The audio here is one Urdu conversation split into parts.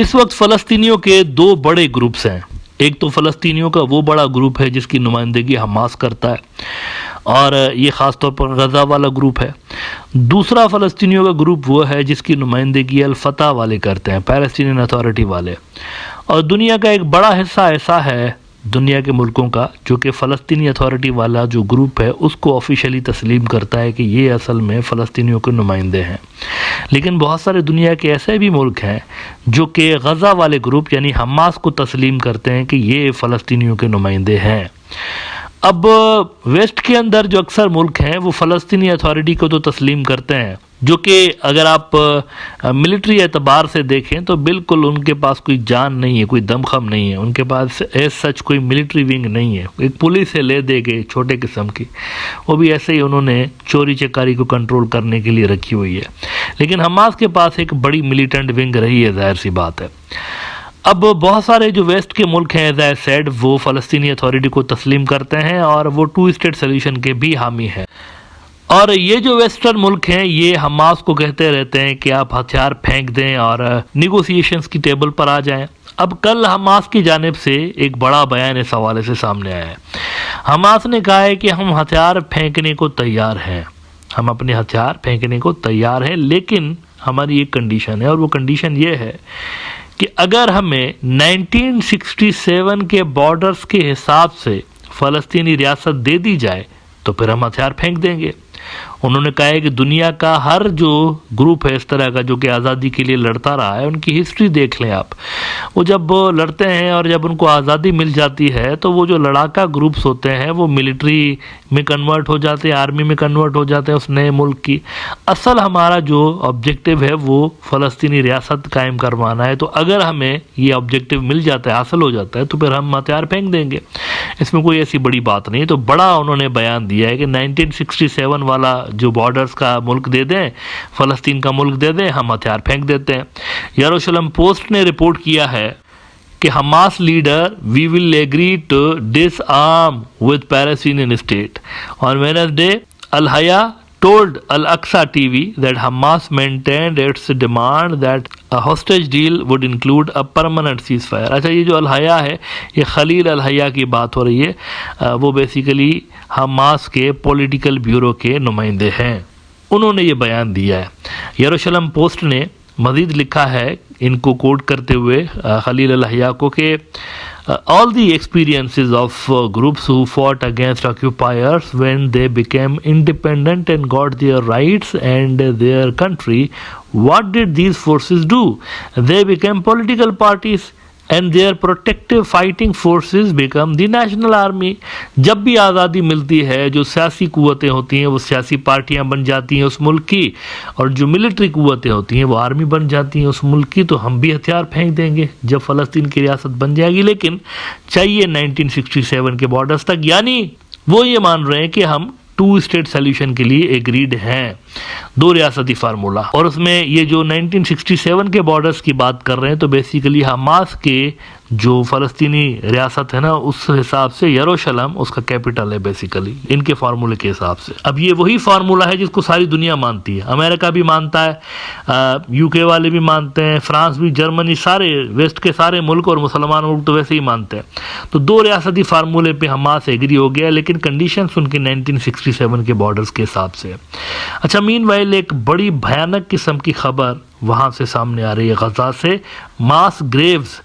اس وقت فلسطینیوں کے دو بڑے گروپس ہیں. ایک تو فلسطینیوں کا وہ بڑا گروپ ہے جس کی نمائندگی حماس کرتا ہے اور یہ خاص طور پر غزہ والا گروپ ہے. دوسرا فلسطینیوں کا گروپ وہ ہے جس کی نمائندگی الفتح والے کرتے ہیں، پیلسٹینین اتھارٹی والے. اور دنیا کا ایک بڑا حصہ ایسا ہے دنیا کے ملکوں کا جو کہ فلسطینی اتھارٹی والا جو گروپ ہے اس کو آفیشلی تسلیم کرتا ہے کہ یہ اصل میں فلسطینیوں کے نمائندے ہیں. لیکن بہت سارے دنیا کے ایسے بھی ملک ہیں جو کہ غزہ والے گروپ یعنی حماس کو تسلیم کرتے ہیں کہ یہ فلسطینیوں کے نمائندے ہیں. اب ویسٹ کے اندر جو اکثر ملک ہیں وہ فلسطینی اتھارٹی کو تو تسلیم کرتے ہیں، جو کہ اگر آپ ملٹری اعتبار سے دیکھیں تو بالکل ان کے پاس کوئی جان نہیں ہے، کوئی دم خم نہیں ہے، ان کے پاس ایز سچ کوئی ملٹری ونگ نہیں ہے. ایک پولیس ہے لے دے کے چھوٹے قسم کی، وہ بھی ایسے ہی انہوں نے چوری چکاری کو کنٹرول کرنے کے لیے رکھی ہوئی ہے. لیکن حماس کے پاس ایک بڑی ملیٹنٹ ونگ رہی ہے، ظاہر سی بات ہے. اب بہت سارے جو ویسٹ کے ملک ہیں ایز آئی سیڈ وہ فلسطینی اتھارٹی کو تسلیم کرتے ہیں اور وہ 2 اسٹیٹ سلیوشن کے بھی حامی ہیں. اور یہ جو ویسٹرن ملک ہیں یہ حماس کو کہتے رہتے ہیں کہ آپ ہتھیار پھینک دیں اور نیگوسیشنز کی ٹیبل پر آ جائیں. اب کل حماس کی جانب سے ایک بڑا بیان اس حوالے سے سامنے آیا ہے. حماس نے کہا ہے کہ ہم ہتھیار پھینکنے کو تیار ہیں، ہم اپنے ہتھیار پھینکنے کو تیار ہیں، لیکن ہماری ایک کنڈیشن ہے اور وہ کنڈیشن یہ ہے کہ اگر ہمیں 1967 کے بارڈرز کے حساب سے فلسطینی ریاست دے دی جائے تو پھر ہم ہتھیار پھینک دیں گے. انہوں نے کہا ہے کہ دنیا کا ہر جو گروپ ہے اس طرح کا جو کہ آزادی کے لیے لڑتا رہا ہے ان کی ہسٹری دیکھ لیں آپ، وہ جب لڑتے ہیں اور جب ان کو آزادی مل جاتی ہے تو وہ جو لڑاکا گروپس ہوتے ہیں وہ ملٹری میں کنورٹ ہو جاتے ہیں، آرمی میں کنورٹ ہو جاتے ہیں اس نئے ملک کی. اصل ہمارا جو آبجیکٹیو ہے وہ فلسطینی ریاست قائم کروانا ہے. تو اگر ہمیں یہ آبجیکٹیو مل جاتا ہے، حاصل ہو جاتا ہے تو پھر ہم ہتھیار پھینک دیں گے. اس میں کوئی ایسی بڑی بات نہیں. تو بڑا انہوں نے بیان دیا ہے کہ 1967 والا جو بارڈرز کا ملک دے دیں، فلسطین کا ملک دے دیں، ہم ہتھیار پھینک دیتے ہیں. یروشلم پوسٹ نے رپورٹ کیا ہے کہ Hamas leader we will agree to disarm with Palestinian state. On Wednesday, Al-Hayya told Al-Aqsa TV that Hamas maintained its demand that a hostage deal would include a permanent ceasefire. اچھا یہ جو الحیا ہے یہ خلیل الحیا کی بات ہو رہی ہے، وہ بیسیکلی حماس کے پولیٹیکل بیورو کے نمائندے ہیں. انہوں نے یہ بیان دیا ہے. یروشلم پوسٹ نے مزید لکھا ہے ان کو کوٹ کرتے ہوئے خلیل الحیا کو کہ all the experiences of groups who fought against occupiers when they became independent and got their rights and their country, what did these forces do? They became political parties and their protective fighting forces become the national army. جب بھی آزادی ملتی ہے جو سیاسی قوتیں ہوتی ہیں وہ سیاسی پارٹیاں بن جاتی ہیں اس ملک کی، اور جو ملٹری قوتیں ہوتی ہیں وہ آرمی بن جاتی ہیں اس ملک کی. تو ہم بھی ہتھیار پھینک دیں گے جب فلسطین کی ریاست بن جائے گی، لیکن چاہیے 1967 کے بارڈرز تک. یعنی وہ یہ مان رہے ہیں کہ ہم 2 اسٹیٹ سلیوشن کے لیے ایگریڈ ہیں، 2 ریاستی فارمولا. اور اس میں یہ جو 1967 کے بارڈرز کی بات کر رہے ہیں تو بیسیکلی حماس کے جو فلسطینی ریاست ہے نا اس حساب سے یروشلم اس کا کیپٹل ہے بیسیکلی ان کے فارمولے کے حساب سے. اب یہ وہی فارمولا ہے جس کو ساری دنیا مانتی ہے، امریکہ بھی مانتا ہے، یو کے والے بھی مانتے ہیں، فرانس بھی، جرمنی، سارے ویسٹ کے سارے ملک اور مسلمان ملک تو ویسے ہی مانتے ہیں. تو 2 ریاستی فارمولے پہ حماس ایگری ہو گیا، لیکن کنڈیشنز ان کے 1967 کے بارڈرز کے حساب سے. اچھا مین وائل ایک بڑی بھیانک قسم کی خبر وہاں سے سامنے آ رہی ہے، غزہ سے. ماس گریوز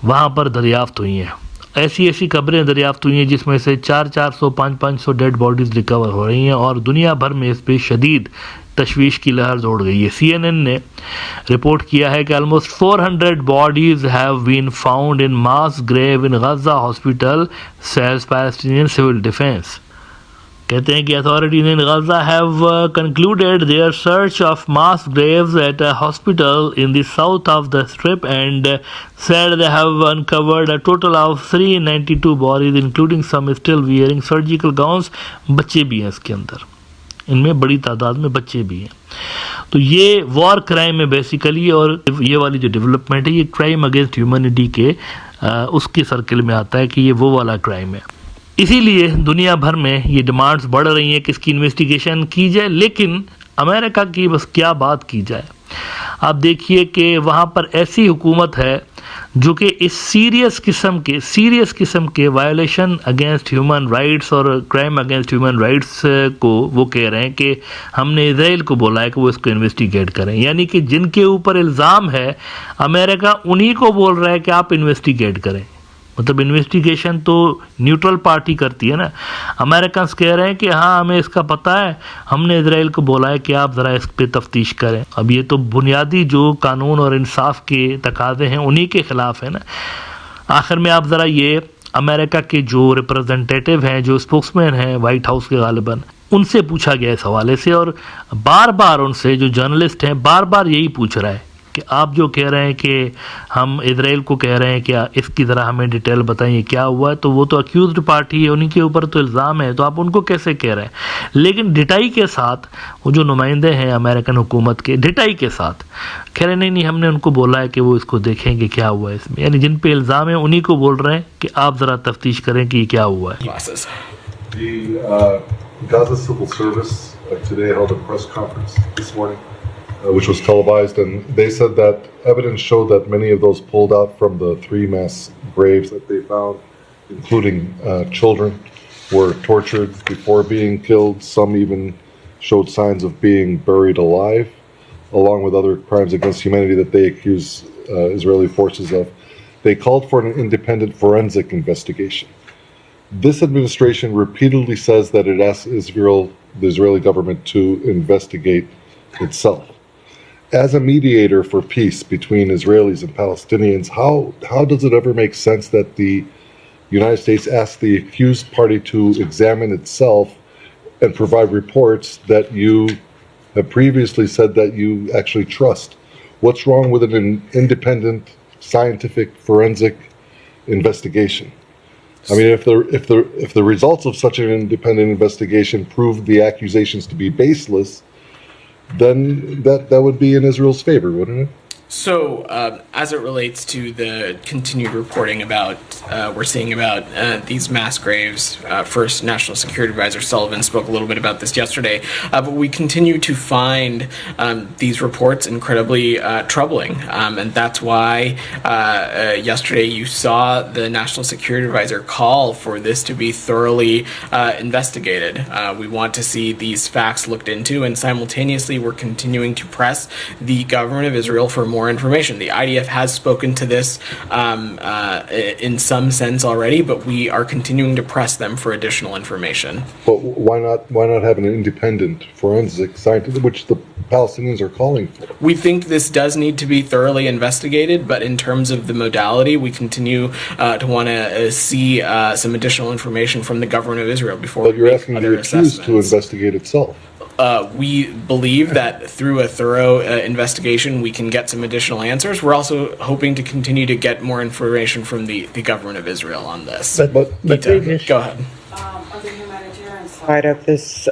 وہاں پر دریافت ہوئی ہیں، ایسی قبریں دریافت ہوئی ہیں جس میں سے 400 500 ڈیڈ باڈیز ریکور ہو رہی ہیں اور دنیا بھر میں اس پہ شدید تشویش کی لہر دوڑ گئی ہے. CNN نے رپورٹ کیا ہے کہ almost 400 bodies have been found in mass grave in Gaza hospital, says Palestinian Civil Defense. کہتے ہیں کہ authorities in Gaza have concluded their search of mass graves at a hospital in the south of the strip and said they have uncovered a total of 392 bodies including some still wearing surgical gowns. بچے بھی ہیں اس کے اندر، ان میں بڑی تعداد میں بچے بھی ہیں. تو یہ وار کرائم ہے بیسیکلی، اور یہ والی جو ڈیولپمنٹ ہے یہ کرائم اگینسٹ ہیومینٹی کے اس کے سرکل میں آتا ہے کہ یہ وہ والا کرائم ہے. اسی لیے دنیا بھر میں یہ ڈیمانڈز بڑھ رہی ہیں کہ اس کی انویسٹیگیشن کی جائے. لیکن امریکہ کی بس کیا بات کی جائے، آپ دیکھیے کہ وہاں پر ایسی حکومت ہے جو کہ اس سیریس قسم کے وائلیشن اگینسٹ ہیومن رائٹس اور کرائم اگینسٹ ہیومن رائٹس کو وہ کہہ رہے ہیں کہ ہم نے اسرائیل کو بولا ہے کہ وہ اس کو انویسٹیگیٹ کریں، یعنی کہ جن کے اوپر الزام ہے امریکہ انہی کو بول رہا ہے کہ آپ انویسٹیگیٹ کریں. مطلب انویسٹیگیشن تو نیوٹرل پارٹی کرتی ہے نا. امریکنس کہہ رہے ہیں کہ ہاں ہمیں اس کا پتہ ہے، ہم نے اسرائیل کو بولا ہے کہ آپ ذرا اس پہ تفتیش کریں. اب یہ تو بنیادی جو قانون اور انصاف کے تقاضے ہیں انہی کے خلاف ہے نا. آخر میں آپ ذرا یہ امریکہ کے جو ریپرزنٹیٹیو ہیں، جو اسپوکس مین ہیں وائٹ ہاؤس کے غالباً، ان سے پوچھا گیا اس حوالے سے، اور بار بار ان سے جو جرنلسٹ ہیں بار بار یہی پوچھ رہا ہے کہ آپ جو کہہ رہے ہیں کہ ہم اسرائیل کو کہہ رہے ہیں کہ اس کی ذرا ہمیں ڈیٹیل بتائیں کیا ہوا ہے، تو وہ تو اکیوزڈ پارٹی ہے، انہی کے اوپر تو الزام ہے، تو آپ ان کو کیسے کہہ رہے ہیں. لیکن ڈٹائی کے ساتھ وہ جو نمائندے ہیں امریکن حکومت کے، ڈٹائی کے ساتھ کہہ رہے نہیں ہم نے ان کو بولا ہے کہ وہ اس کو دیکھیں کہ کیا ہوا ہے اس میں. یعنی جن پہ الزام ہے انہی کو بول رہے ہیں کہ آپ ذرا تفتیش کریں کہ یہ کیا ہوا ہے. The Gaza Civil Service today held a press conference this morning, which was televised, and they said that evidence showed that many of those pulled out from the 3 mass graves that they found, including children, were tortured before being killed. Some even showed signs of being buried alive, along with other crimes against humanity that they accuse Israeli forces of. They called for an independent forensic investigation. This administration repeatedly says that it asks the Israeli government to investigate itself. As a mediator for peace between Israelis and Palestinians, how does it ever make sense that the United States asks the accused party to examine itself and provide reports that you have previously said that you actually trust? What's wrong with an independent scientific forensic investigation? I mean, if the results of such an independent investigation prove the accusations to be baseless, then that would be in Israel's favor, wouldn't it? So, as it relates to the continued reporting about, we're seeing about these mass graves, first National Security Advisor Sullivan spoke a little bit about this yesterday, but we continue to find these reports incredibly troubling, and that's why yesterday you saw the National Security Advisor call for this to be thoroughly investigated. We want to see these facts looked into, and simultaneously we're continuing to press the government of Israel for more information. The IDF has spoken to this in some sense already, but we are continuing to press them for additional information. But why not have an independent forensic scientist, which the Palestinians are calling for? We think this does need to be thoroughly investigated, but in terms of the modality, we continue to want to see some additional information from the government of Israel before we make other assessments. But you're asking the accused to investigate itself. We believe that through a thorough investigation we can get some additional answers. We're also hoping to continue to get more information from the government of Israel on this. But Go ahead. on the humanitarian side of this